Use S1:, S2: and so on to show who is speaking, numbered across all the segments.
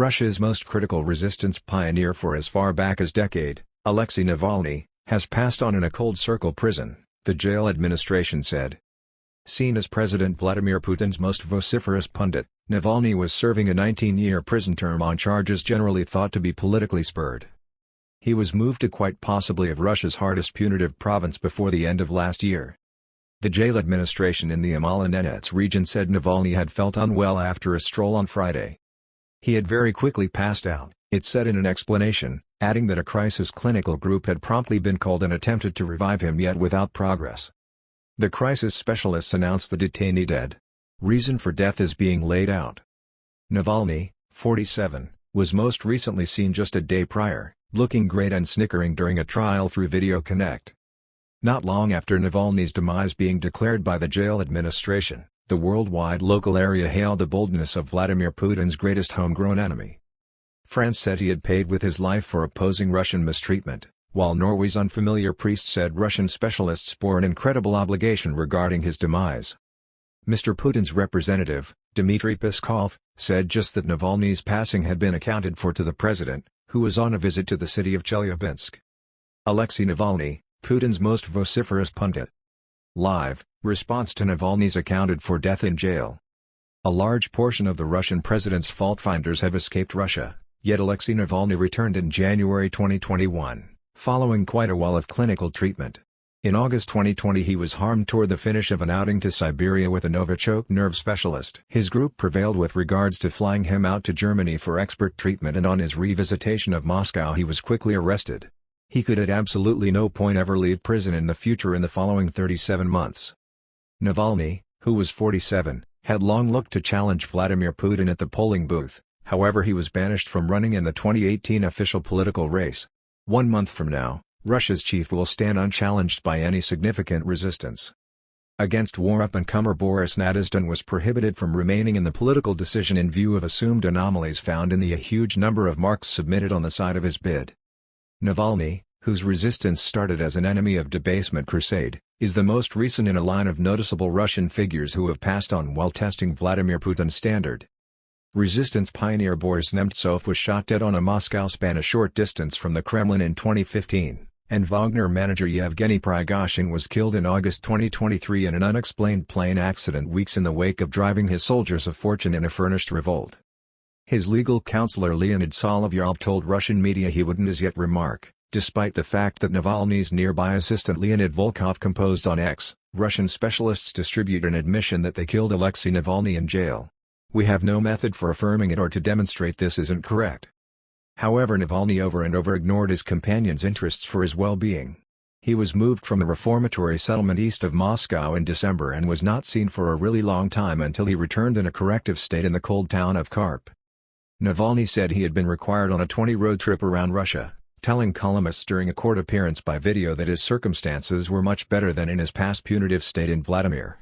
S1: Russia's most critical resistance pioneer for as far back as decade, Alexei Navalny, has passed on in a cold circle prison, the jail administration said. Seen as President Vladimir Putin's most vociferous pundit, Navalny was serving a 19-year prison term on charges generally thought to be politically spurred. He was moved to quite possibly of Russia's hardest punitive province before the end of last year. The jail administration in the Yamalo-Nenets region said Navalny had felt unwell after a stroll on Friday. He had very quickly passed out, it said in an explanation, adding that a crisis clinical group had promptly been called and attempted to revive him yet without progress. The crisis specialists announced the detainee dead. Reason for death is being laid out. Navalny, 47, was most recently seen just a day prior, looking great and snickering during a trial through Video Connect. Not long after Navalny's demise being declared by the jail administration, the worldwide local area hailed the boldness of Vladimir Putin's greatest homegrown enemy. France said he had paid with his life for opposing Russian mistreatment, while Norway's unfamiliar priest said Russian specialists bore an incredible obligation regarding his demise. Mr. Putin's representative, Dmitry Peskov, said just that Navalny's passing had been accounted for to the president, who was on a visit to the city of Chelyabinsk. Alexei Navalny, Putin's most vociferous pundit. Live, response to Navalny's accounted for death in jail. A large portion of the Russian president's fault-finders have escaped Russia, yet Alexei Navalny returned in January 2021, following quite a while of clinical treatment. In August 2020 he was harmed toward the finish of an outing to Siberia with a Novichok nerve specialist. His group prevailed with regards to flying him out to Germany for expert treatment, and on his revisitation of Moscow he was quickly arrested. He could at absolutely no point ever leave prison in the future in the following 37 months. Navalny, who was 47, had long looked to challenge Vladimir Putin at the polling booth, however he was banished from running in the 2018 official political race. 1 month from now, Russia's chief will stand unchallenged by any significant resistance. Against war, up-and-comer Boris Nadezhdin was prohibited from remaining in the political decision in view of assumed anomalies found in the huge number of marks submitted on the side of his bid. Navalny, whose resistance started as an enemy of debasement crusade, is the most recent in a line of noticeable Russian figures who have passed on while testing Vladimir Putin's standard. Resistance pioneer Boris Nemtsov was shot dead on a Moscow span a short distance from the Kremlin in 2015, and Wagner manager Yevgeny Prigozhin was killed in August 2023 in an unexplained plane accident weeks in the wake of driving his soldiers of fortune in a furnished revolt. His legal counselor Leonid Solovyov told Russian media he wouldn't as yet remark, despite the fact that Navalny's nearby assistant Leonid Volkov composed on X. Russian specialists distribute an admission that they killed Alexei Navalny in jail. We have no method for affirming it or to demonstrate this isn't correct. However, Navalny over and over ignored his companion's interests for his well-being. He was moved from a reformatory settlement east of Moscow in December and was not seen for a really long time until he returned in a corrective state in the cold town of Karp. Navalny said he had been required on a 20 road trip around Russia, telling columnists during a court appearance by video that his circumstances were much better than in his past punitive state in Vladimir.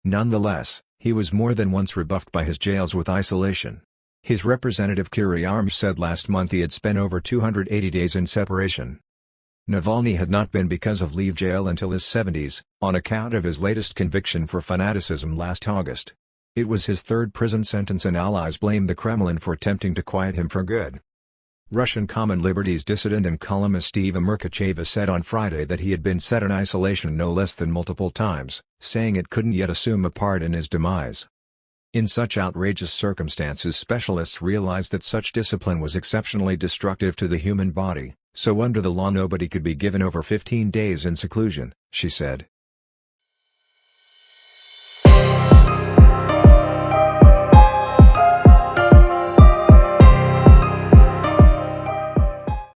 S1: Nonetheless, he was more than once rebuffed by his jails with isolation. His representative Kiri Arms said last month he had spent over 280 days in separation. Navalny had not been because of leave jail until his 70s, on account of his latest conviction for fanaticism last August. It was his third prison sentence, and allies blamed the Kremlin for attempting to quiet him for good. Russian Common Liberties dissident and columnist Eva Merkacheva said on Friday that he had been set in isolation no less than multiple times, saying it couldn't yet assume a part in his demise. In such outrageous circumstances, specialists realized that such discipline was exceptionally destructive to the human body, so under the law nobody could be given over 15 days in seclusion, she said.